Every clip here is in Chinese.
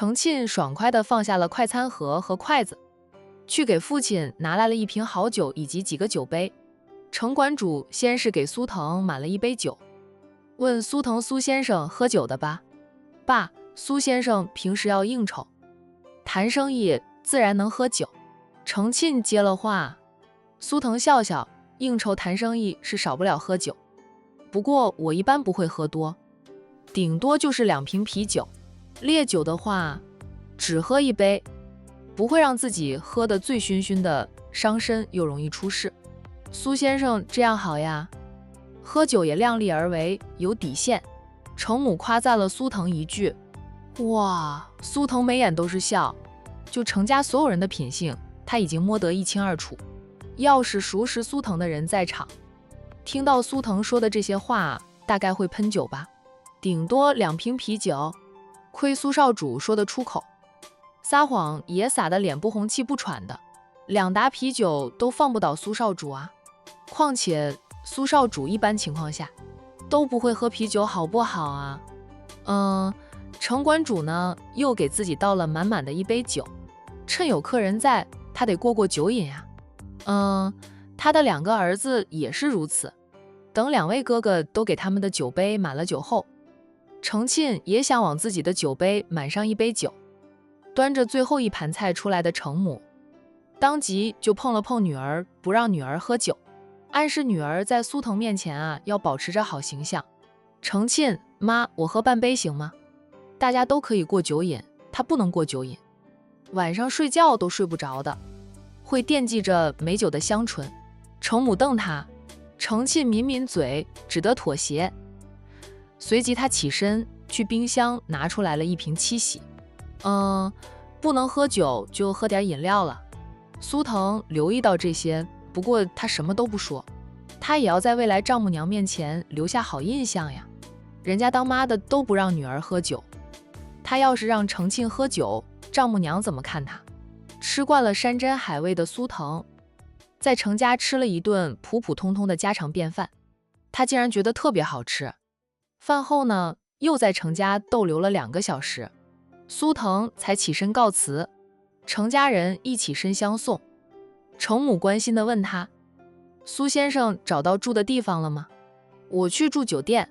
程沁爽快地放下了快餐盒和筷子，去给父亲拿来了一瓶好酒以及几个酒杯。程馆主先是给苏腾满了一杯酒，问苏腾：“苏先生喝酒的吧？”“爸，苏先生平时要应酬，谈生意自然能喝酒。”程沁接了话。苏腾笑笑，应酬谈生意是少不了喝酒，不过我一般不会喝多，顶多就是2瓶啤酒。烈酒的话，只喝1杯，不会让自己喝得醉醺醺的，伤身又容易出事。苏先生这样好呀，喝酒也量力而为，有底线。程母夸赞了苏腾一句。哇，苏腾眉眼都是笑，就程家所有人的品性，他已经摸得一清二楚。要是熟识苏腾的人在场，听到苏腾说的这些话，大概会喷酒吧，顶多2瓶啤酒。亏苏少主说得出口，撒谎也撒得脸不红气不喘的，2打啤酒都放不倒苏少主啊。况且苏少主一般情况下都不会喝啤酒，好不好啊？程馆主呢，又给自己倒了满满的一杯酒，趁有客人在，他得过酒瘾呀。他的2个儿子也是如此。等2位哥哥都给他们的酒杯满了酒后，程沁也想往自己的酒杯满上一杯酒。端着最后一盘菜出来的程母，当即就碰了碰女儿，不让女儿喝酒，暗示女儿在苏腾面前要保持着好形象。程沁，妈，我喝半杯行吗？大家都可以过酒瘾，他不能过酒瘾，晚上睡觉都睡不着的，会惦记着美酒的香醇。程母瞪他，程沁抿抿嘴，只得妥协。随即他起身去冰箱拿出来了1瓶七喜。不能喝酒就喝点饮料了。苏腾留意到这些，不过他什么都不说，他也要在未来丈母娘面前留下好印象呀。人家当妈的都不让女儿喝酒，他要是让程沁喝酒，丈母娘怎么看他？吃惯了山珍海味的苏腾，在程家吃了一顿普普通通的家常便饭，他竟然觉得特别好吃。饭后呢，又在程家逗留了2个小时，苏腾才起身告辞。程家人一起身相送。程母关心地问他：“苏先生找到住的地方了吗？”“我去住酒店。”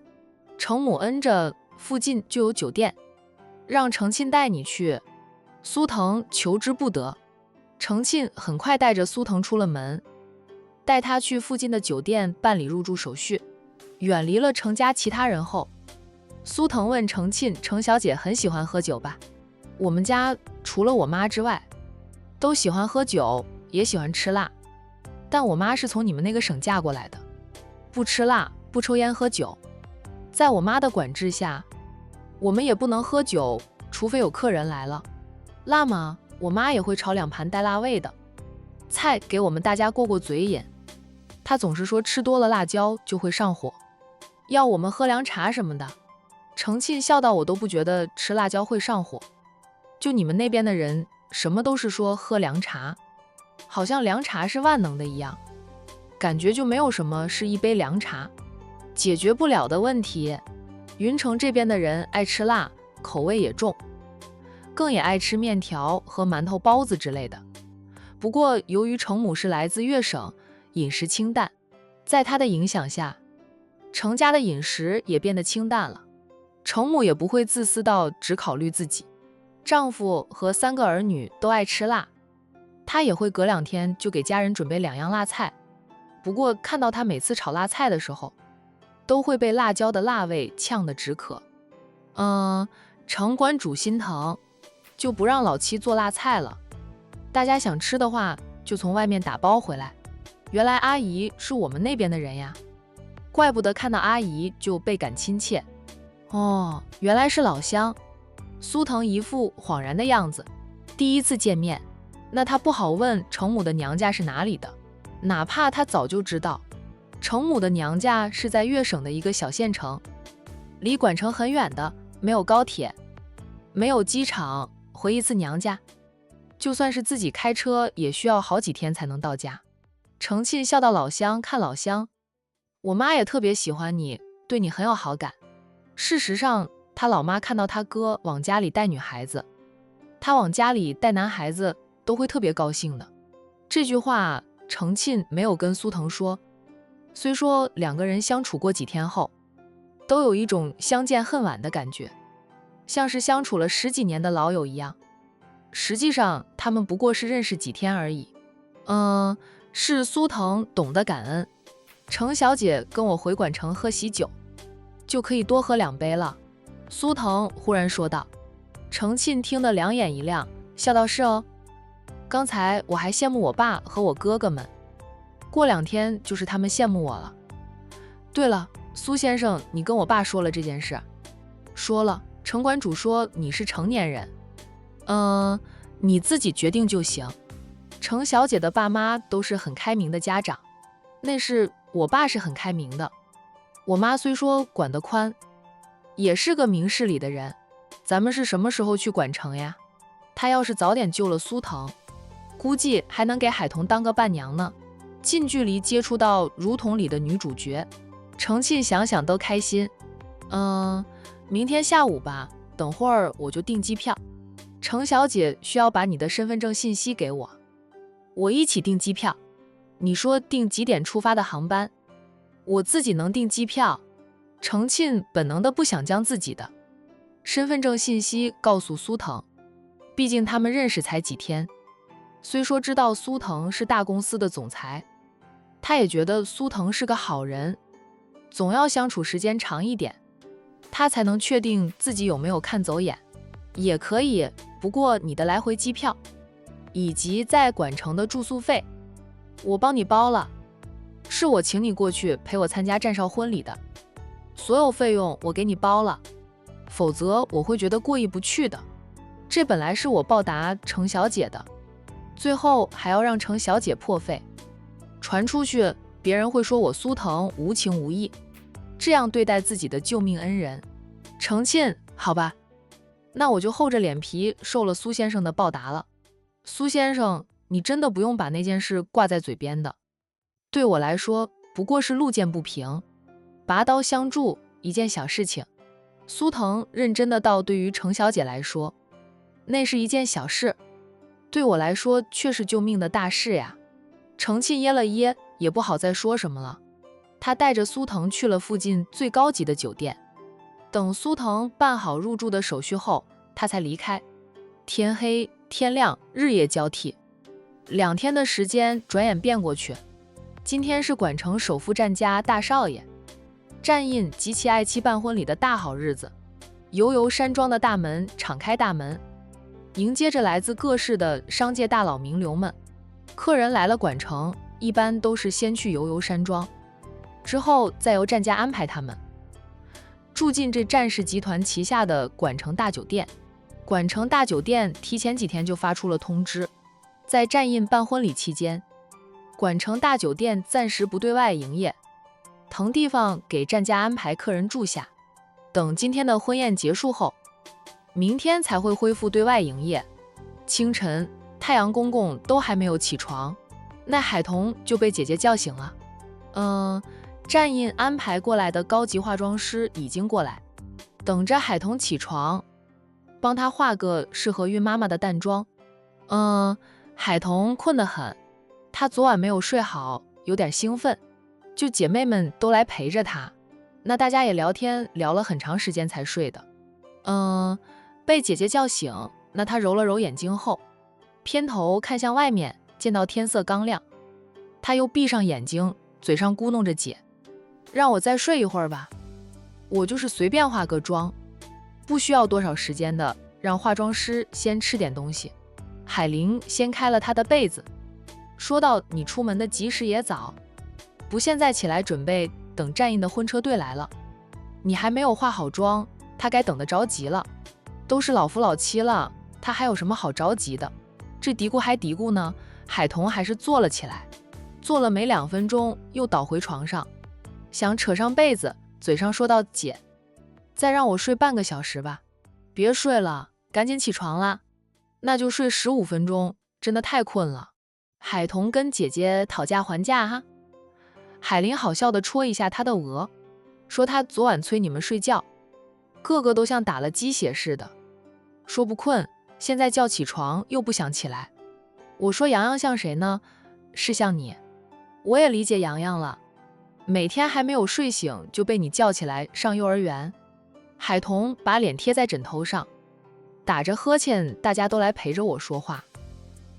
程母嗯着，附近就有酒店，让程沁带你去。苏腾求之不得。程沁很快带着苏腾出了门，带他去附近的酒店办理入住手续。远离了程家其他人后，苏腾问程沁：“程小姐很喜欢喝酒吧？”“我们家除了我妈之外，都喜欢喝酒，也喜欢吃辣。但我妈是从你们那个省嫁过来的，不吃辣，不抽烟喝酒。在我妈的管制下，我们也不能喝酒，除非有客人来了。辣吗？我妈也会炒2盘带辣味的菜给我们大家过嘴瘾。她总是说吃多了辣椒就会上火，要我们喝凉茶什么的。”程沁笑道：“我都不觉得吃辣椒会上火，就你们那边的人什么都是说喝凉茶，好像凉茶是万能的一样，感觉就没有什么是一杯凉茶解决不了的问题。云城这边的人爱吃辣，口味也重，更也爱吃面条和馒头包子之类的。不过由于程母是来自粤省，饮食清淡，在她的影响下，程家的饮食也变得清淡了。程母也不会自私到只考虑自己，丈夫和3个儿女都爱吃辣，她也会隔2天就给家人准备2样辣菜。不过看到她每次炒辣菜的时候，都会被辣椒的辣味呛得止渴。程馆主心疼，就不让老七做辣菜了，大家想吃的话就从外面打包回来。原来阿姨是我们那边的人呀，怪不得看到阿姨就倍感亲切。原来是老乡。苏腾一副恍然的样子，第一次见面，那他不好问程母的娘家是哪里的，哪怕他早就知道，程母的娘家是在粤省的一个小县城，离管城很远的，没有高铁，没有机场，回一次娘家，就算是自己开车也需要好几天才能到家。程沁笑道：“老乡看老乡，我妈也特别喜欢你，对你很有好感。事实上，他老妈看到他哥往家里带女孩子，他往家里带男孩子都会特别高兴的。这句话程沁没有跟苏腾说，虽说两个人相处过几天后，都有一种相见恨晚的感觉，像是相处了10几年的老友一样。实际上他们不过是认识几天而已。是苏腾懂得感恩，程小姐跟我回管城喝喜酒，就可以多喝2杯了。苏腾忽然说道。程沁听得两眼一亮，笑道：是哦，刚才我还羡慕我爸和我哥哥们，过2天就是他们羡慕我了。对了，苏先生，你跟我爸说了这件事？说了，城管主说你是成年人，你自己决定就行。程小姐的爸妈都是很开明的家长，那是我爸是很开明的，我妈虽说管得宽，也是个明事理的人。咱们是什么时候去管城呀？他要是早点救了苏腾，估计还能给海童当个伴娘呢，近距离接触到如同里的女主角。程沁想想都开心。明天下午吧，等会儿我就订机票。程小姐需要把你的身份证信息给我，我一起订机票。你说订几点出发的航班？我自己能订机票。程沁本能的不想将自己的身份证信息告诉苏腾，毕竟他们认识才几天。虽说知道苏腾是大公司的总裁，他也觉得苏腾是个好人，总要相处时间长一点，他才能确定自己有没有看走眼。也可以，不过你的来回机票以及在管城的住宿费我帮你包了，是我请你过去陪我参加战少婚礼的，所有费用我给你包了，否则我会觉得过意不去的。这本来是我报答程小姐的，最后还要让程小姐破费，传出去别人会说我苏腾无情无义，这样对待自己的救命恩人。程沁，好吧，那我就厚着脸皮受了苏先生的报答了。苏先生，你真的不用把那件事挂在嘴边的，对我来说不过是路见不平，拔刀相助，一件小事情。苏腾认真的道，对于程小姐来说，那是一件小事，对我来说却是救命的大事呀。程沁噎了噎，也不好再说什么了。他带着苏腾去了附近最高级的酒店，等苏腾办好入住的手续后，他才离开。天黑天亮，日夜交替，2天的时间转眼变过去。今天是管城首富战家大少爷战印及其爱妻办婚礼的大好日子，悠悠山庄的大门敞开，大门迎接着来自各市的商界大佬名流们。客人来了管城，一般都是先去悠悠山庄，之后再由战家安排他们住进这战氏集团旗下的管城大酒店。管城大酒店提前几天就发出了通知，在战印办婚礼期间，管城大酒店暂时不对外营业，腾地方给战家安排客人住下，等今天的婚宴结束后，明天才会恢复对外营业。清晨，太阳公公都还没有起床，那海童就被姐姐叫醒了。战印安排过来的高级化妆师已经过来，等着海童起床，帮他化个适合孕妈妈的淡妆。海童困得很，他昨晚没有睡好，有点兴奋，就姐妹们都来陪着他，那大家也聊天聊了很长时间才睡的。被姐姐叫醒，那他揉了揉眼睛后，偏头看向外面，见到天色刚亮，他又闭上眼睛，嘴上咕哝着姐，让我再睡一会儿吧，我就是随便化个妆，不需要多少时间的，让化妆师先吃点东西。海玲掀开了他的被子，说道，你出门的吉时也早，不现在起来准备，等战印的婚车队来了，你还没有化好妆，他该等得着急了，都是老夫老妻了，他还有什么好着急的？这嘀咕还嘀咕呢，海童还是坐了起来，坐了没2分钟又倒回床上，想扯上被子，嘴上说道，姐，再让我睡半个小时吧。别睡了，赶紧起床啦。那就睡15分钟，真的太困了。海童跟姐姐讨价还价哈。海玲好笑地戳一下他的额，说他昨晚催你们睡觉，个个都像打了鸡血似的，说不困现在叫起床又不想起来。我说洋洋像谁呢？是像你。我也理解洋洋了，每天还没有睡醒就被你叫起来上幼儿园。海童把脸贴在枕头上，打着呵欠，大家都来陪着我说话。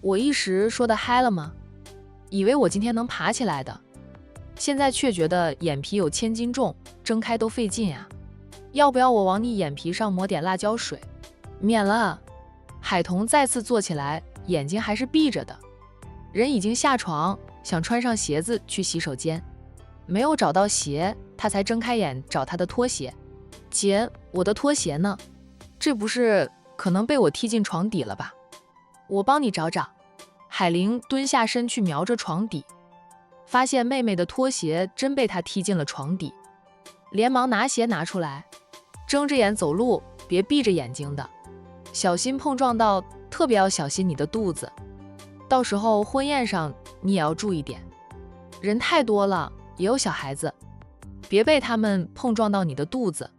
我一时说得嗨了吗？以为我今天能爬起来的，现在却觉得眼皮有千斤重，睁开都费劲呀。要不要我往你眼皮上抹点辣椒水？免了。海童再次坐起来，眼睛还是闭着的，人已经下床，想穿上鞋子去洗手间，没有找到鞋，他才睁开眼找他的拖鞋。姐，我的拖鞋呢？这不是可能被我踢进床底了吧？我帮你找找。海玲蹲下身去瞄着床底，发现妹妹的拖鞋真被她踢进了床底，连忙拿鞋拿出来，睁着眼走路，别闭着眼睛的，小心碰撞到，特别要小心你的肚子，到时候婚宴上你也要注意点，人太多了，也有小孩子，别被他们碰撞到你的肚子。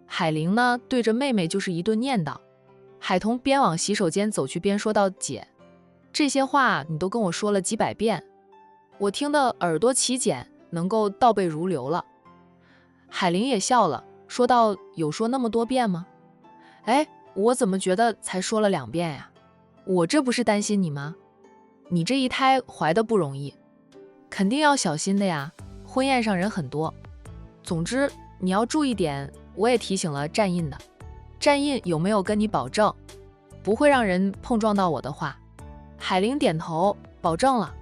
海玲呢，对着妹妹就是一顿念叨。海童边往洗手间走去边说道：姐，这些话你都跟我说了几百遍，我听得耳朵起茧，能够倒背如流了。海玲也笑了，说道：有说那么多遍吗？哎，我怎么觉得才说了2遍呀？我这不是担心你吗？你这一胎怀的不容易，肯定要小心的呀，婚宴上人很多。总之你要注意点，我也提醒了站印的，站印有没有跟你保证不会让人碰撞到我的话？海玲点头，保证了。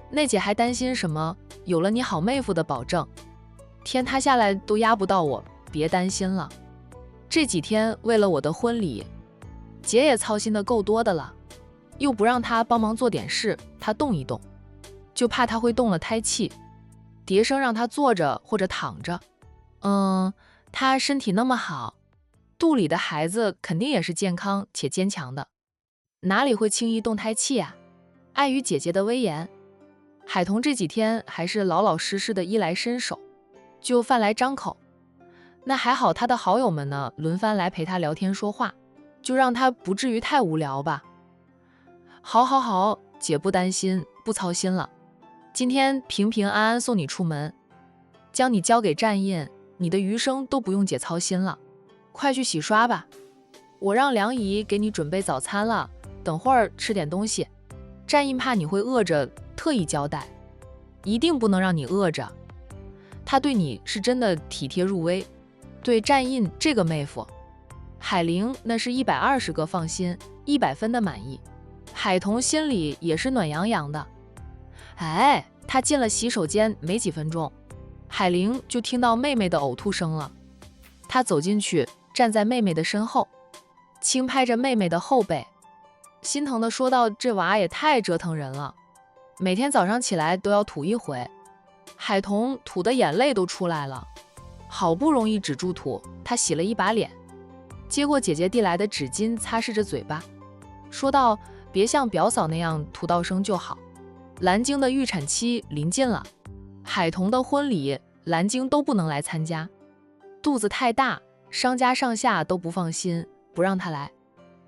那姐还担心什么？有了你好妹夫的保证，天塌下来都压不到我，别担心了。这几天为了我的婚礼，姐也操心的够多的了，又不让她帮忙做点事，她动一动，就怕她会动了胎气。蝶生让她坐着或者躺着，她身体那么好，肚里的孩子肯定也是健康且坚强的，哪里会轻易动胎气啊？碍于姐姐的威严，海童这几天还是老老实实的衣来伸手，就饭来张口。那还好他的好友们呢，轮番来陪他聊天说话，就让他不至于太无聊吧。好，姐不担心，不操心了。今天平平安安送你出门，将你交给站印，你的余生都不用姐操心了。快去洗刷吧，我让梁姨给你准备早餐了，等会儿吃点东西。站印怕你会饿着，特意交代，一定不能让你饿着。他对你是真的体贴入微，对站印这个妹夫，海玲那是120个放心，100分的满意。海童心里也是暖洋洋的。哎，他进了洗手间没几分钟，海玲就听到妹妹的呕吐声了。他走进去，站在妹妹的身后，轻拍着妹妹的后背，心疼地说道：这娃也太折腾人了，每天早上起来都要吐一回。海童吐的眼泪都出来了，好不容易止住吐，他洗了一把脸，接过姐姐递来的纸巾擦拭着嘴巴，说道：别像表嫂那样吐到生就好，蓝晶的预产期临近了，海童的婚礼蓝晶都不能来参加，肚子太大，商家上下都不放心，不让她来。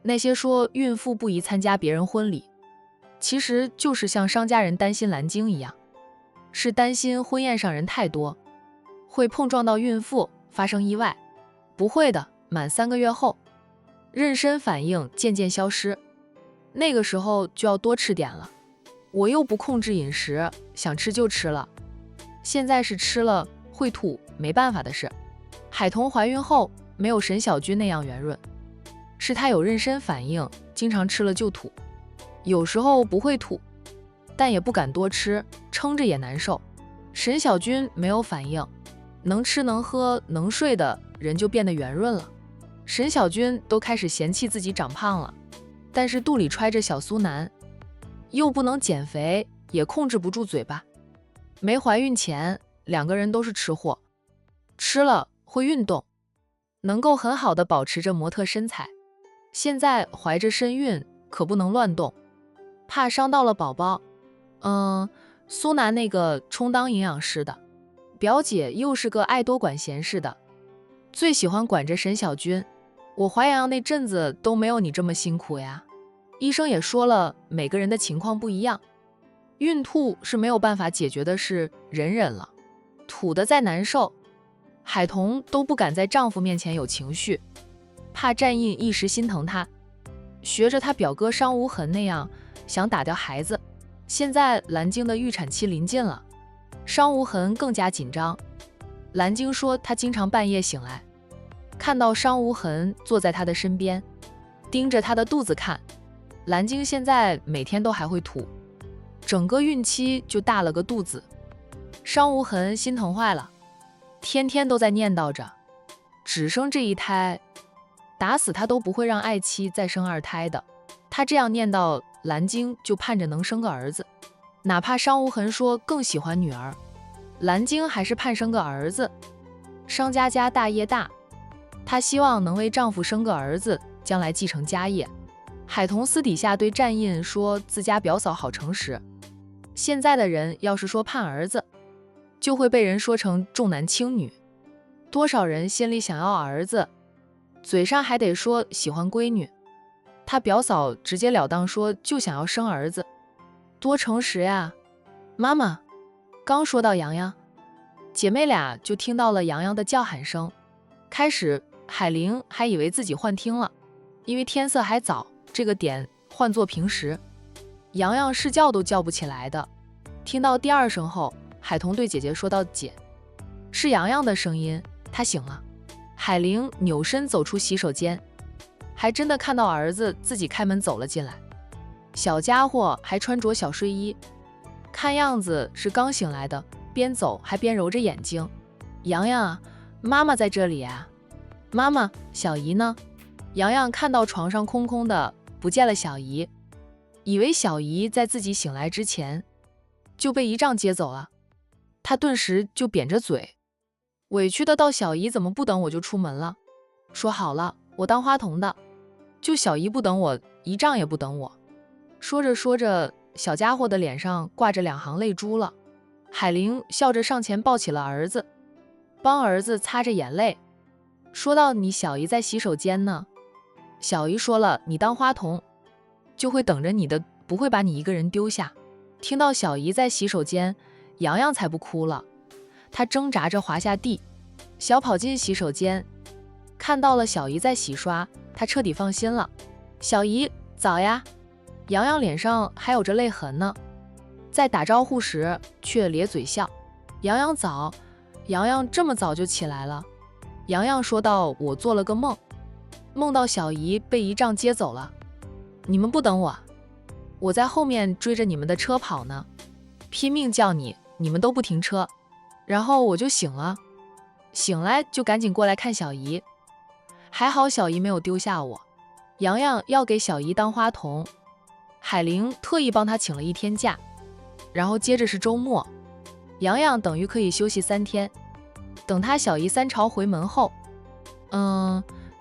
那些说孕妇不宜参加别人婚礼，其实就是像商家人担心蓝晶一样，是担心婚宴上人太多，会碰撞到孕妇发生意外。不会的，满3个月后，妊娠反应渐渐消失，那个时候就要多吃点了。我又不控制饮食，想吃就吃了，现在是吃了会吐，没办法的事。海童怀孕后没有沈小军那样圆润，是她有妊娠反应，经常吃了就吐，有时候不会吐，但也不敢多吃，撑着也难受。沈小军没有反应，能吃能喝能睡的人就变得圆润了。沈小军都开始嫌弃自己长胖了，但是肚里揣着小苏南，又不能减肥，也控制不住嘴巴。没怀孕前2个人都是吃货，吃了会运动，能够很好的保持着模特身材。现在怀着身孕，可不能乱动，怕伤到了宝宝。苏南那个充当营养师的表姐又是个爱多管闲事的，最喜欢管着沈小军。我怀洋洋那阵子都没有你这么辛苦呀。医生也说了，每个人的情况不一样，孕吐是没有办法解决的事，忍忍了，吐得再难受，海童都不敢在丈夫面前有情绪，怕战印一时心疼她，学着他表哥商无痕那样想打掉孩子。现在蓝晶的预产期临近了，商无痕更加紧张。蓝晶说她经常半夜醒来，看到商无痕坐在她的身边，盯着她的肚子看。蓝晶现在每天都还会吐，整个孕期就大了个肚子。商无痕心疼坏了，天天都在念叨着，只生这一胎，打死他都不会让爱妻再生二胎的。他这样念叨，蓝晶就盼着能生个儿子，哪怕商无痕说更喜欢女儿，蓝晶还是盼生个儿子。商家家大业大，她希望能为丈夫生个儿子，将来继承家业。海童私底下对战印说自家表嫂好诚实，现在的人要是说盼儿子，就会被人说成重男轻女，多少人心里想要儿子，嘴上还得说喜欢闺女。他表嫂直截了当说就想要生儿子，多诚实呀！妈妈刚说到洋洋，姐妹俩就听到了洋洋的叫喊声。开始海玲还以为自己幻听了，因为天色还早，这个点换作平时，洋洋是叫都叫不起来的。听到第二声后，海童对姐姐说道：“姐，是洋洋的声音，她醒了。”海玲扭身走出洗手间，还真的看到儿子自己开门走了进来。小家伙还穿着小睡衣，看样子是刚醒来的，边走还边揉着眼睛。洋洋，妈妈在这里啊。妈妈，小姨呢？洋洋看到床上空空的，不见了小姨，以为小姨在自己醒来之前就被姨丈接走了，他顿时就扁着嘴，委屈的道：“小姨怎么不等我就出门了？说好了，我当花童的，就小姨不等我，姨丈也不等我。”说着说着，小家伙的脸上挂着2行泪珠了。海玲笑着上前抱起了儿子，帮儿子擦着眼泪，说道：“你小姨在洗手间呢，小姨说了，你当花童就会等着你的，不会把你一个人丢下。”听到小姨在洗手间，洋洋才不哭了，他挣扎着滑下地，小跑进洗手间，看到了小姨在洗刷，他彻底放心了。小姨早呀。洋洋脸上还有着泪痕呢，在打招呼时却咧嘴笑。洋洋早，洋洋这么早就起来了。洋洋说道：“我做了个梦，梦到小姨被姨丈接走了，你们不等我，我在后面追着你们的车跑呢，拼命叫你，你们都不停车，然后我就醒了，醒来就赶紧过来看小姨，还好小姨没有丢下我。”洋洋要给小姨当花童，海玲特意帮他请了1天假，然后接着是周末，洋洋等于可以休息3天。等他小姨3朝回门后，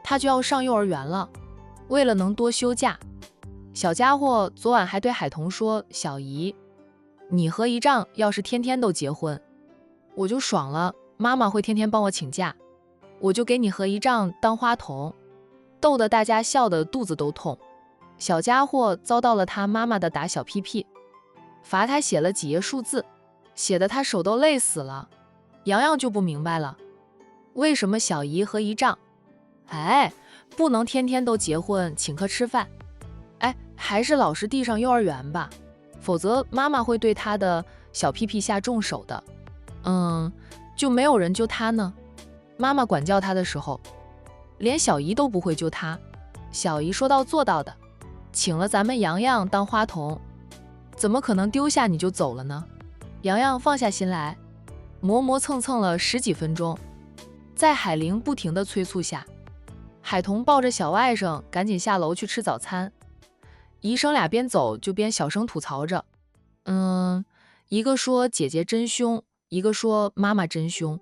他就要上幼儿园了。为了能多休假，小家伙昨晚还对海童说：“小姨，你和姨丈要是天天都结婚，我就爽了，妈妈会天天帮我请假，我就给你和姨丈当花童。”逗得大家笑得肚子都痛。小家伙遭到了他妈妈的打小屁屁，罚他写了几页数字，写得他手都累死了。洋洋就不明白了，为什么小姨和姨丈不能天天都结婚请客吃饭，还是老实地上幼儿园吧，否则妈妈会对他的小屁屁下重手的。就没有人救他呢？妈妈管教他的时候，连小姨都不会救他，小姨说到做到的，请了咱们洋洋当花童，怎么可能丢下你就走了呢？洋洋放下心来，磨磨蹭蹭了10几分钟，在海玲不停的催促下，海童抱着小外甥赶紧下楼去吃早餐。姨甥俩边走就边小声吐槽着，一个说姐姐真凶，一个说妈妈真凶。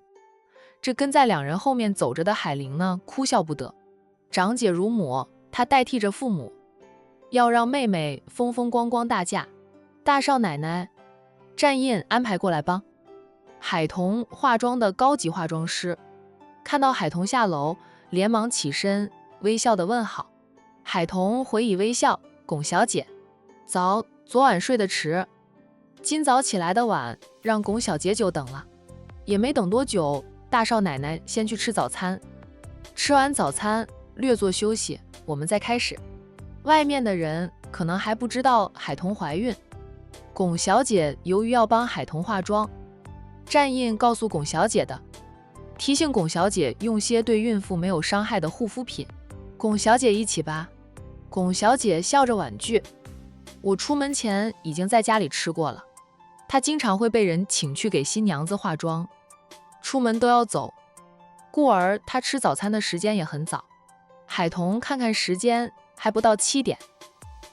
这跟在2人后面走着的海玲呢，哭笑不得。长姐如母，她代替着父母，要让妹妹风风光光大嫁。大少奶奶战印安排过来帮。海童化妆的高级化妆师看到海童下楼，连忙起身微笑的问好。海童回以微笑，龚小姐，早，昨晚睡得迟，今早起来的晚，让龚小姐久等了。也没等多久，大少奶奶先去吃早餐。吃完早餐，略作休息，我们再开始。外面的人可能还不知道海彤怀孕。龚小姐由于要帮海彤化妆，站印告诉龚小姐的，提醒龚小姐用些对孕妇没有伤害的护肤品。龚小姐一起吧。龚小姐笑着婉拒，我出门前已经在家里吃过了。她经常会被人请去给新娘子化妆，出门都要走，故而她吃早餐的时间也很早。海彤看看时间，还不到7点。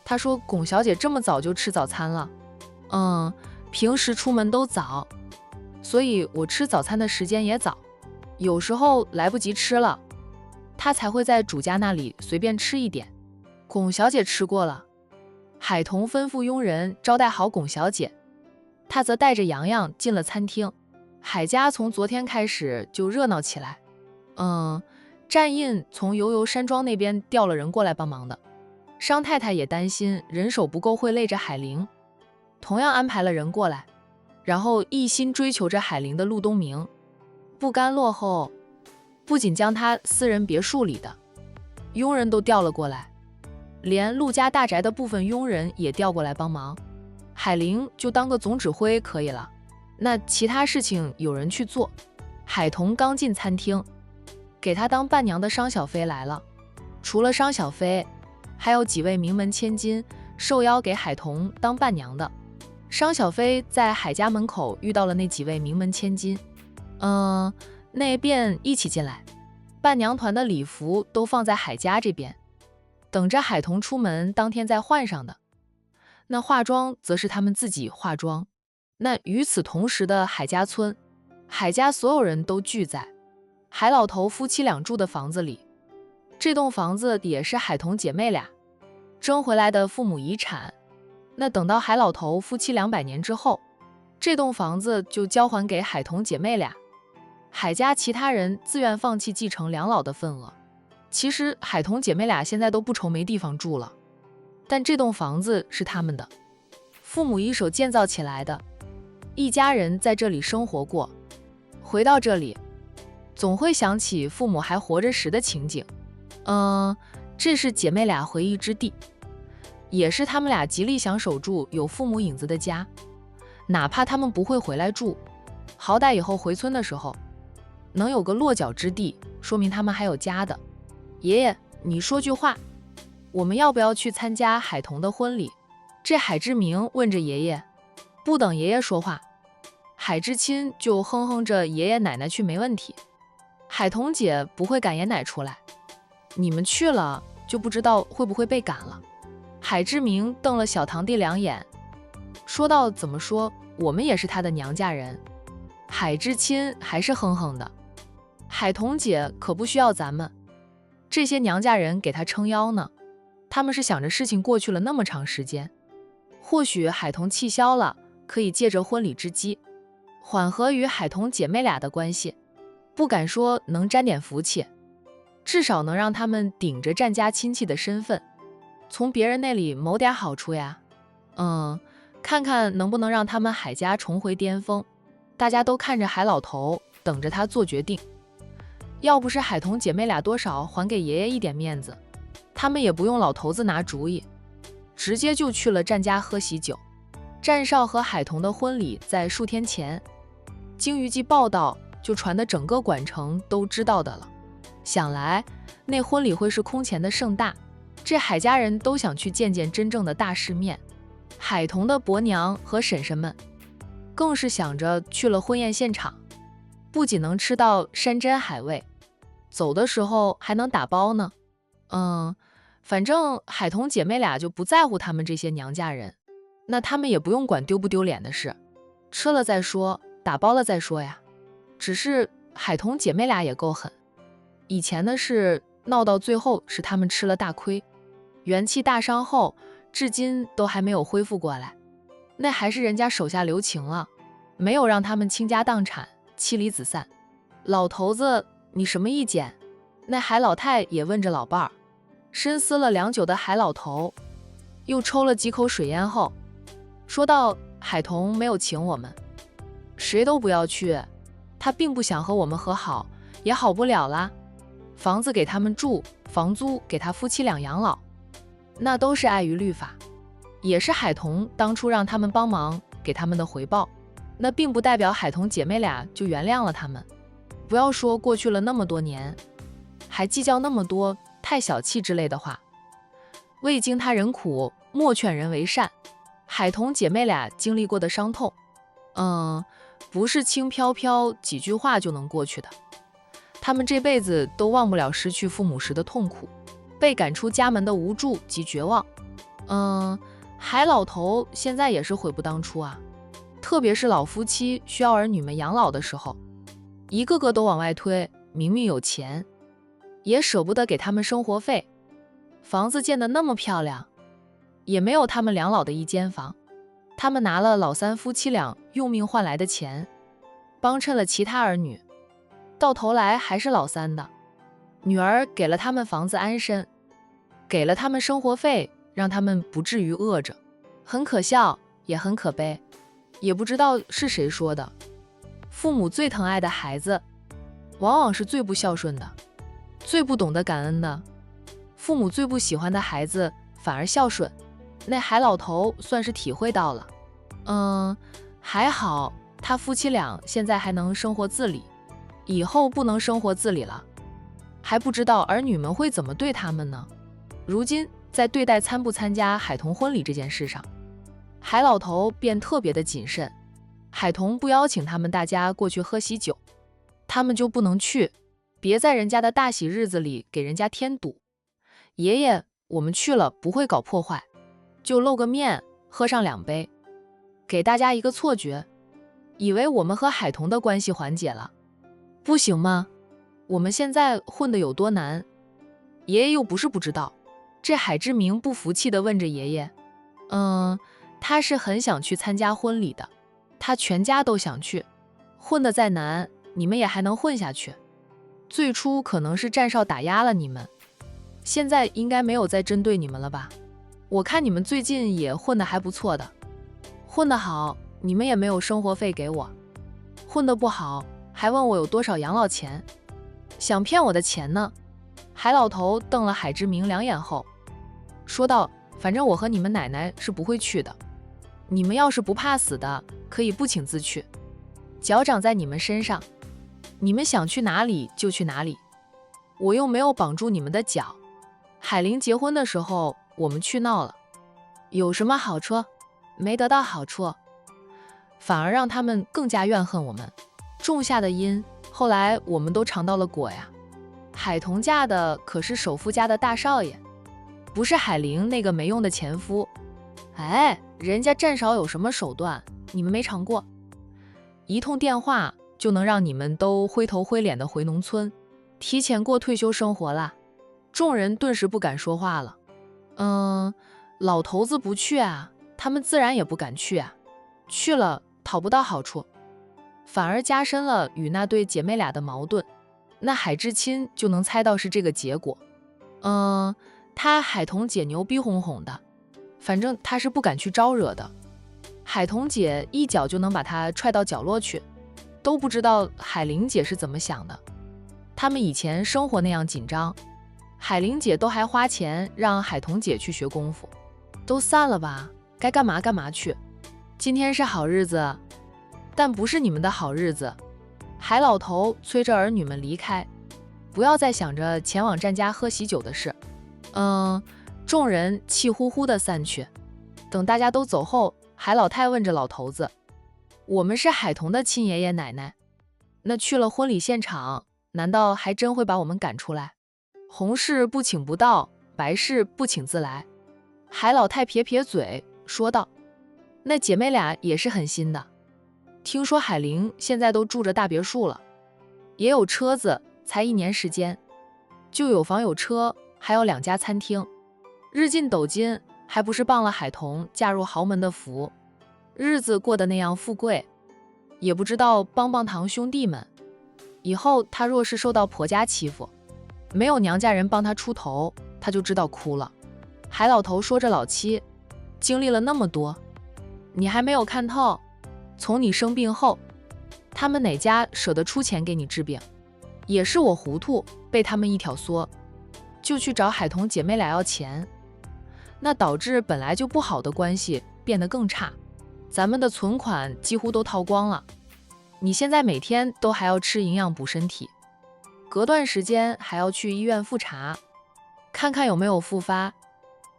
她说龚小姐这么早就吃早餐了。平时出门都早，所以我吃早餐的时间也早，有时候来不及吃了，她才会在主家那里随便吃一点。龚小姐吃过了。海彤吩咐佣人招待好龚小姐，她则带着洋洋进了餐厅。海家从昨天开始就热闹起来。站印从油油山庄那边调了人过来帮忙的。商太太也担心人手不够会累着海玲，同样安排了人过来，然后一心追求着海玲的陆东明，不甘落后，不仅将他私人别墅里的佣人都调了过来，连陆家大宅的部分佣人也调过来帮忙。海玲就当个总指挥可以了，那其他事情有人去做。海彤刚进餐厅，给她当伴娘的商小飞来了。除了商小飞，还有几位名门千金受邀给海彤当伴娘的。商小飞在海家门口遇到了那几位名门千金，那便一起进来。伴娘团的礼服都放在海家这边，等着海彤出门当天再换上的。那化妆则是他们自己化妆。那与此同时的海家村，海家所有人都聚在海老头夫妻俩住的房子里。这栋房子也是海彤姐妹俩争回来的父母遗产。那等到海老头夫妻200年之后，这栋房子就交还给海彤姐妹俩。海家其他人自愿放弃继承两老的份额。其实海彤姐妹俩现在都不愁没地方住了，但这栋房子是他们的，父母一手建造起来的，一家人在这里生活过。回到这里，总会想起父母还活着时的情景。这是姐妹俩回忆之地，也是他们俩极力想守住有父母影子的家。哪怕他们不会回来住，好歹以后回村的时候能有个落脚之地，说明他们还有家的。爷爷，你说句话，我们要不要去参加海彤的婚礼？这海志明问着爷爷。不等爷爷说话，海志钦就哼哼着爷爷奶奶去没问题。海彤姐不会赶爷奶出来，你们去了就不知道会不会被赶了。海志明瞪了小堂弟2眼，说道，怎么说，我们也是他的娘家人。海志钦还是哼哼的，海彤姐可不需要咱们这些娘家人给她撑腰呢。他们是想着事情过去了那么长时间，或许海彤气消了，可以借着婚礼之机缓和与海彤姐妹俩的关系，不敢说能沾点福气，至少能让他们顶着战家亲戚的身份，从别人那里谋点好处呀。看看能不能让他们海家重回巅峰。大家都看着海老头，等着他做决定。要不是海彤姐妹俩多少还给爷爷一点面子，他们也不用老头子拿主意，直接就去了战家喝喜酒。战少和海彤的婚礼在数天前，经娱记报道就传得整个管城都知道的了。想来那婚礼会是空前的盛大，这海家人都想去见见真正的大世面。海彤的伯娘和婶婶们更是想着去了婚宴现场，不仅能吃到山珍海味，走的时候还能打包呢。反正海彤姐妹俩就不在乎他们这些娘家人，那他们也不用管丢不丢脸的事，吃了再说，打包了再说呀。只是海彤姐妹俩也够狠，以前的事闹到最后是他们吃了大亏，元气大伤后至今都还没有恢复过来，那还是人家手下留情了，没有让他们倾家荡产，妻离子散。老头子，你什么意见？那海老太也问着老伴儿。深思了良久的海老头又抽了几口水烟后，说道：“海童没有请我们，谁都不要去。他并不想和我们和好，也好不了啦。房子给他们住，房租给他夫妻俩养老，那都是碍于律法，也是海童当初让他们帮忙给他们的回报。那并不代表海童姐妹俩就原谅了他们。不要说过去了那么多年，还计较那么多，太小气之类的话。未经他人苦，莫劝人为善。海童姐妹俩经历过的伤痛，不是轻飘飘几句话就能过去的。他们这辈子都忘不了失去父母时的痛苦，被赶出家门的无助及绝望。海老头现在也是悔不当初啊，特别是老夫妻需要儿女们养老的时候，一个个都往外推，明明有钱，也舍不得给他们生活费。房子建得那么漂亮，也没有他们两老的一间房。他们拿了老三夫妻俩用命换来的钱，帮衬了其他儿女，到头来还是老三的。女儿给了他们房子安身，给了他们生活费，让他们不至于饿着。很可笑，也很可悲。也不知道是谁说的，父母最疼爱的孩子，往往是最不孝顺的，最不懂得感恩的。父母最不喜欢的孩子反而孝顺。那海老头算是体会到了。还好他夫妻俩现在还能生活自理，以后不能生活自理了，还不知道儿女们会怎么对他们呢。如今在对待参不参加海童婚礼这件事上，海老头便特别的谨慎。海童不邀请他们大家过去喝喜酒，他们就不能去，别在人家的大喜日子里给人家添堵。爷爷，我们去了不会搞破坏，就露个面，喝上2杯，给大家一个错觉，以为我们和海童的关系缓解了，不行吗？我们现在混得有多难？爷爷又不是不知道。这海志明不服气地问着爷爷，他是很想去参加婚礼的，他全家都想去。混得再难，你们也还能混下去。最初可能是战少打压了你们，现在应该没有再针对你们了吧？我看你们最近也混得还不错的，混得好，你们也没有生活费给我；混得不好，还问我有多少养老钱，想骗我的钱呢。海老头瞪了海志明2眼后，说道：“反正我和你们奶奶是不会去的，你们要是不怕死的，可以不请自去，脚长在你们身上，你们想去哪里就去哪里，我又没有绑住你们的脚。海玲结婚的时候，我们去闹了，有什么好处？没得到好处，反而让他们更加怨恨我们。种下的因，后来我们都尝到了果呀。海童嫁的可是首富家的大少爷，不是海玲那个没用的前夫。人家战少有什么手段，你们没尝过？一通电话就能让你们都灰头灰脸的回农村，提前过退休生活啦。”众人顿时不敢说话了。老头子不去啊，他们自然也不敢去啊，去了讨不到好处，反而加深了与那对姐妹俩的矛盾。那海志清就能猜到是这个结果。他海童姐牛逼哄哄的，反正他是不敢去招惹的。海童姐一脚就能把他踹到角落去，都不知道海玲姐是怎么想的。他们以前生活那样紧张，海玲姐都还花钱让海童姐去学功夫。都散了吧，该干嘛干嘛去。今天是好日子，但不是你们的好日子。海老头催着儿女们离开，不要再想着前往战家喝喜酒的事。众人气呼呼地散去。等大家都走后，海老太问着老头子：“我们是海童的亲爷爷奶奶，那去了婚礼现场，难道还真会把我们赶出来？红事不请不到，白事不请自来。”海老太撇撇嘴说道：“那姐妹俩也是狠心的，听说海玲现在都住着大别墅了，也有车子，才1年时间，就有房有车，还有2家餐厅，日进斗金，还不是傍了海童嫁入豪门的福，日子过得那样富贵，也不知道帮帮堂兄弟们，以后她若是受到婆家欺负，没有娘家人帮她出头，她就知道哭了。”海老头说着老妻，经历了那么多，你还没有看透？从你生病后，他们哪家舍得出钱给你治病？也是我糊涂，被他们一挑唆，就去找海彤姐妹俩要钱，那导致本来就不好的关系变得更差，咱们的存款几乎都掏光了。你现在每天都还要吃营养补身体，隔段时间还要去医院复查，看看有没有复发，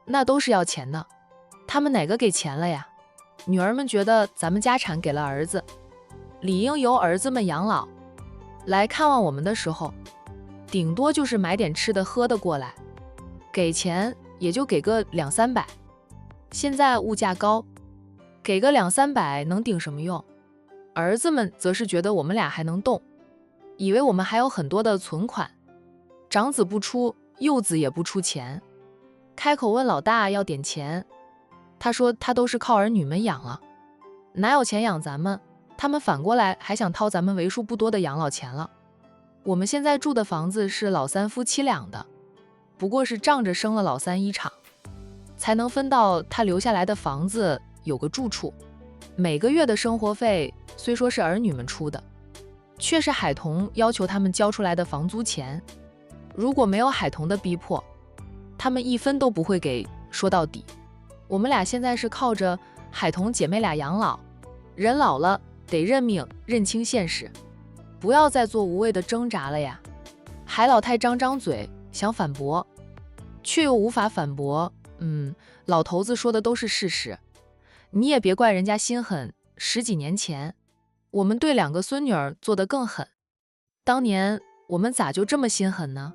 那都是要钱的。他们哪个给钱了呀？女儿们觉得咱们家产给了儿子，理应由儿子们养老。来看望我们的时候，顶多就是买点吃的喝的过来，给钱也就给个200-300。现在物价高，给个200-300能顶什么用？儿子们则是觉得我们俩还能动，以为我们还有很多的存款。长子不出，幼子也不出钱，开口问老大要点钱，他说他都是靠儿女们养了，哪有钱养咱们？他们反过来还想掏咱们为数不多的养老钱了。我们现在住的房子是老三夫妻俩的，不过是仗着生了老三一场，才能分到他留下来的房子有个住处。每个月的生活费虽说是儿女们出的，却是海彤要求他们交出来的房租钱。如果没有海彤的逼迫，他们一分都不会给。说到底，我们俩现在是靠着海彤姐妹俩养老，人老了得认命，认清现实，不要再做无谓的挣扎了呀。海老太张张嘴想反驳，却又无法反驳。老头子说的都是事实，你也别怪人家心狠。10几年前，我们对2个孙女儿做得更狠，当年我们咋就这么心狠呢？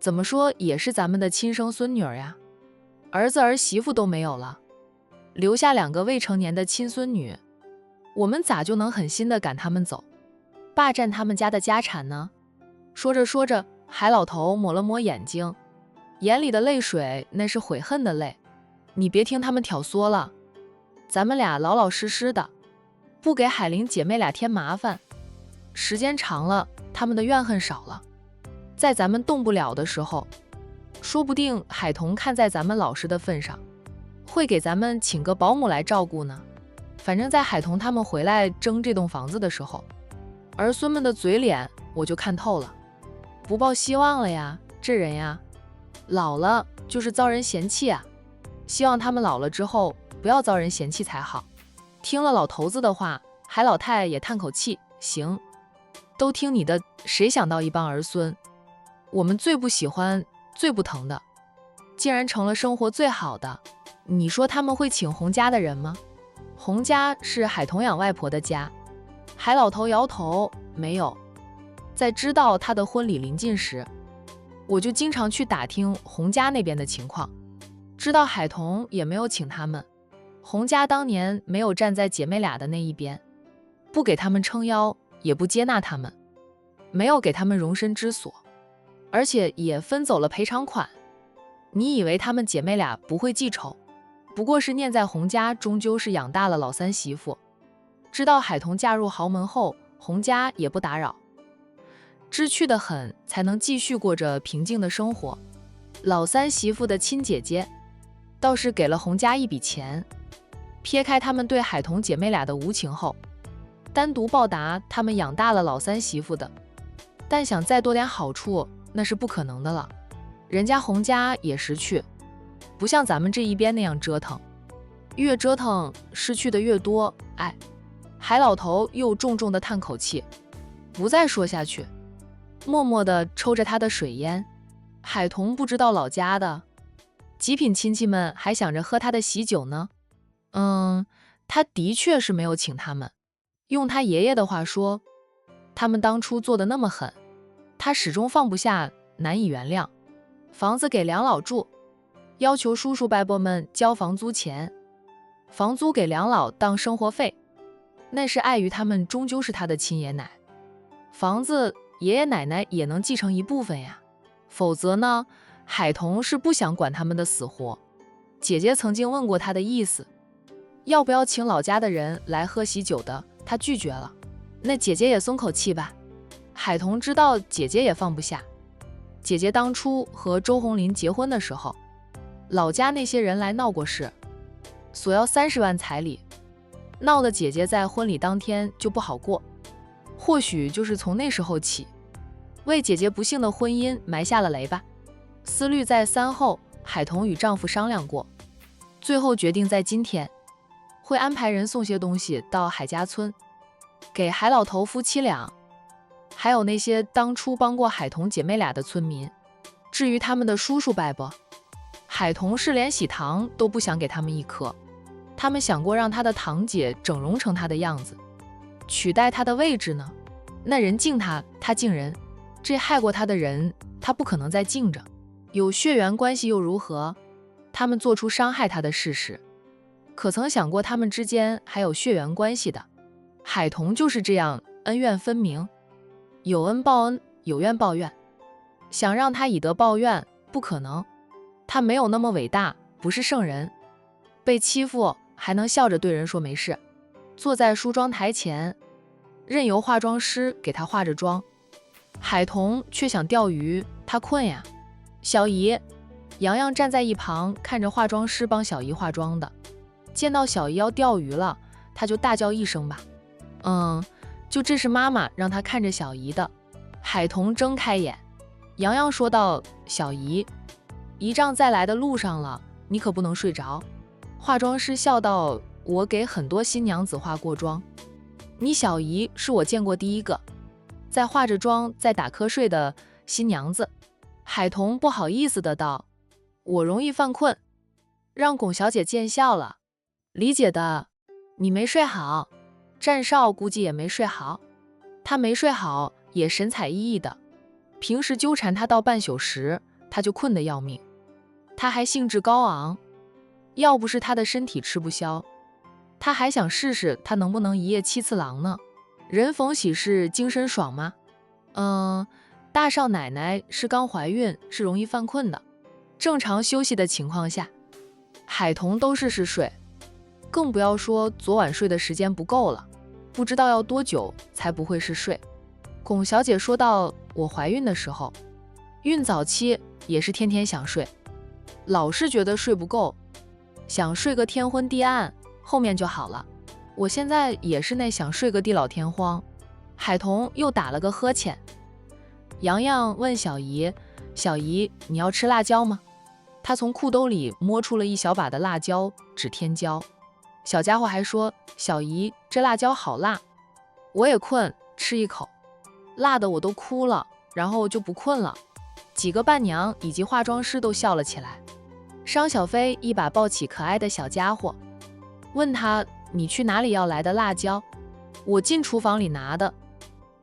怎么说也是咱们的亲生孙女儿呀，儿子儿媳妇都没有了，留下2个未成年的亲孙女，我们咋就能狠心地赶他们走，霸占他们家的家产呢？说着说着，海老头抹了抹眼睛，眼里的泪水那是悔恨的泪。你别听他们挑唆了，咱们俩老老实实的，不给海玲姐妹俩添麻烦，时间长了，他们的怨恨少了，在咱们动不了的时候，说不定海彤看在咱们老实的份上，会给咱们请个保姆来照顾呢。反正在海彤他们回来争这栋房子的时候，儿孙们的嘴脸我就看透了，不抱希望了呀。这人呀，老了就是遭人嫌弃啊，希望他们老了之后不要遭人嫌弃才好。听了老头子的话，海老太也叹口气，行，都听你的，谁想到一帮儿孙，我们最不喜欢最不疼的，竟然成了生活最好的。你说他们会请洪家的人吗？洪家是海彤养外婆的家。海老头摇头，没有。在知道他的婚礼临近时，我就经常去打听洪家那边的情况，知道海彤也没有请他们，洪家当年没有站在姐妹俩的那一边，不给他们撑腰，也不接纳他们，没有给他们容身之所，而且也分走了赔偿款。你以为他们姐妹俩不会记仇，不过是念在洪家终究是养大了老三媳妇，知道海彤嫁入豪门后，洪家也不打扰，知趣得很，才能继续过着平静的生活。老三媳妇的亲姐姐倒是给了洪家一笔钱，撇开他们对海彤姐妹俩的无情后，单独报答他们养大了老三媳妇的，但想再多点好处那是不可能的了。人家洪家也识趣，不像咱们这一边那样折腾，越折腾失去的越多。海老头又重重地叹口气，不再说下去，默默地抽着他的水烟。海彤不知道老家的极品亲戚们还想着喝他的喜酒呢。他的确是没有请他们，用他爷爷的话说，他们当初做的那么狠，他始终放不下，难以原谅。房子给两老住，要求叔叔伯伯们交房租钱，房租给两老当生活费，那是碍于他们终究是他的亲爷奶，房子爷爷奶奶也能继承一部分呀。否则呢，海彤是不想管他们的死活。姐姐曾经问过他的意思，要不要请老家的人来喝喜酒的，他拒绝了。那姐姐也松口气吧。海彤知道姐姐也放不下。姐姐当初和周红林结婚的时候，老家那些人来闹过事，索要30万彩礼，闹得姐姐在婚礼当天就不好过。或许就是从那时候起，为姐姐不幸的婚姻埋下了雷吧。思虑再三后，海彤与丈夫商量过，最后决定在今天会安排人送些东西到海家村，给海老头夫妻俩，还有那些当初帮过海彤姐妹俩的村民。至于他们的叔叔伯伯，海彤是连喜糖都不想给他们一颗。他们想过让他的堂姐整容成他的样子，取代他的位置呢。那人敬他，他敬人，这害过他的人，他不可能再敬着。有血缘关系又如何？他们做出伤害他的事实，可曾想过他们之间还有血缘关系的？海彤就是这样，恩怨分明，有恩报恩，有怨报怨。想让他以德报怨，不可能。他没有那么伟大，不是圣人。被欺负还能笑着对人说没事，坐在梳妆台前，任由化妆师给他化着妆。海彤却想钓鱼，他困呀。小姨，洋洋站在一旁看着化妆师帮小姨化妆的，见到小姨要钓鱼了，他就大叫一声吧。就这是妈妈让他看着小姨的。海彤睁开眼，洋洋说道：小姨，姨丈再来的路上了，你可不能睡着。化妆师笑道：我给很多新娘子化过妆，你小姨是我见过第一个在化着妆在打瞌睡的新娘子。海彤不好意思的道：我容易犯困，让龚小姐见笑了。理解的，你没睡好，战少估计也没睡好，他没睡好也神采奕奕的，平时纠缠他到半宿时，他就困得要命，他还兴致高昂，要不是他的身体吃不消，他还想试试他能不能一夜7次郎呢。人逢喜事精神爽吗？大少奶奶是刚怀孕，是容易犯困的，正常休息的情况下，海彤都是睡，更不要说昨晚睡的时间不够了，不知道要多久才不会是睡。龚小姐说道：我怀孕的时候，孕早期也是天天想睡，老是觉得睡不够，想睡个天昏地暗，后面就好了。我现在也是那想睡个地老天荒。海彤又打了个呵欠。洋洋问小姨：小姨，你要吃辣椒吗？她从裤兜里摸出了一小把的辣椒，指天椒。小家伙还说：小姨，这辣椒好辣。我也困，吃一口，辣的我都哭了，然后就不困了。几个伴娘以及化妆师都笑了起来。商小飞一把抱起可爱的小家伙，问他：你去哪里要来的辣椒？我进厨房里拿的，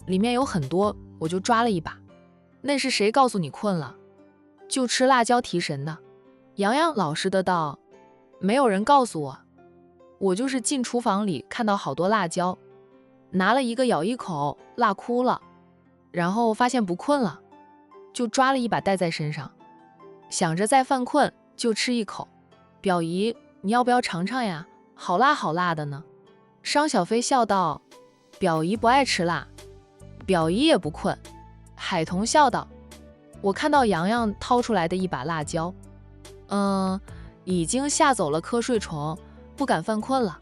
里面有很多，我就抓了一把。那是谁告诉你困了就吃辣椒提神的？洋洋老实的道：没有人告诉我，我就是进厨房里看到好多辣椒，拿了一个咬一口，辣哭了，然后发现不困了，就抓了一把带在身上，想着再犯困就吃一口。表姨，你要不要尝尝呀？好辣好辣的呢。商小飞笑道：表姨不爱吃辣，表姨也不困。海彤笑道：我看到洋洋掏出来的一把辣椒，已经吓走了瞌睡虫，不敢犯困了。